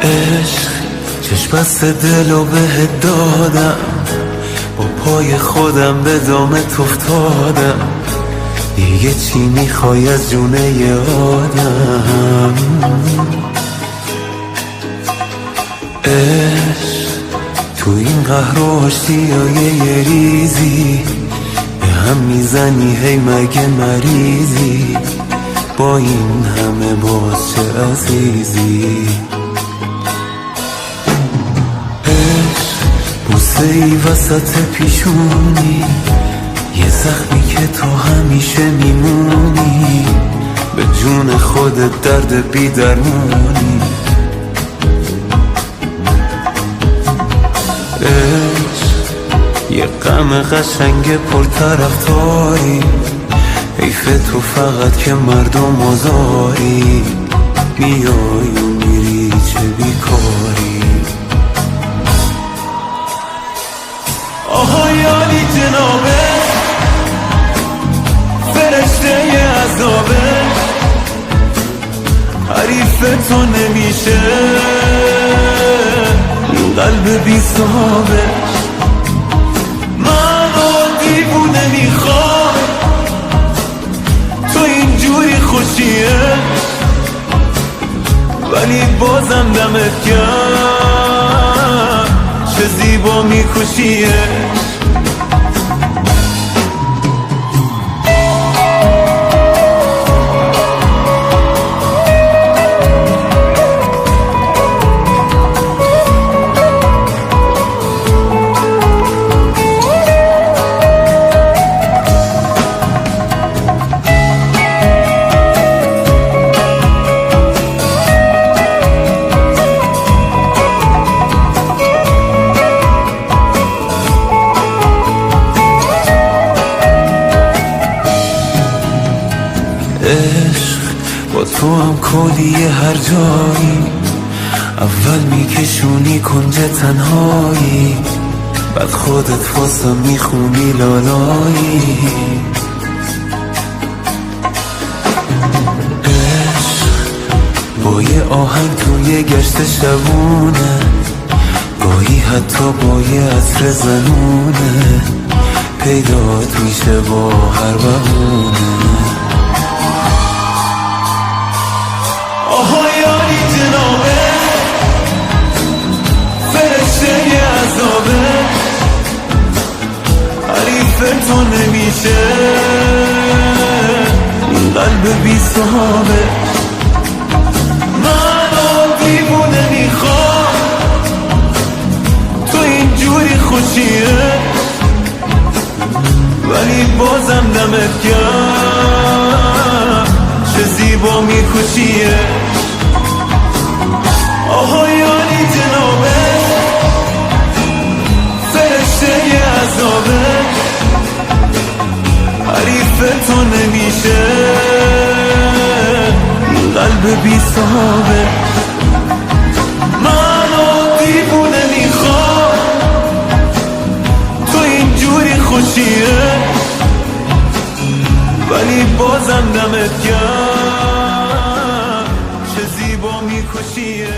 عشق چشم بست دلو بهت دادم، با پای خودم به دامت افتادم، دیگه چی میخوای از جونه ی آدم؟ عشق تو این قهر و آشتیای یه ریزی به هم میزنی، هی مگه مریضی؟ با این همه باز چه عزیزی؟ بوسه ای وسط پیشونی، یه زخمی که تو همیشه میمونی، به جون خودت درد بی درمونی. یه غم قشنگ پرطرفداری، حیف تو فقط که مردم آزاری، میای و میری چه بیکاری. آهای عالی جنابه، فرشته عذابه، حریف تو نمیشه این قلب بی صحابه. من دیوونه میخوام، تو اینجوری خوشیه، ولی بازم دمت گرم، چه زیبا میکشیه. عشق با تو هم کلیه هر جایی، اول میکشونی کنج تنهایی، بعد خودت واسه میخونی لالایی. عشق با یه آهنگ توی گشت شبونه، گاهی حتی با یه عطر زنونه، پیدات میشه با هر بهونه. آهای عالی جنابه، فرشته عذابه، حریف تو نمیشه این قلب بی صحابه. من دیوونه میخوام، تو اینجوری خوشیه، ولی بازم دمت گرم، چه زیبا میکشیه. آهای عالی جنابه، فرشته عذابه، حریف تو نمیشه این قلب بی صحابه. من دیوونه میخوام، تو اینجوری خوشیه، ولی بازم دمت گرم، چه زیبا میکشیه.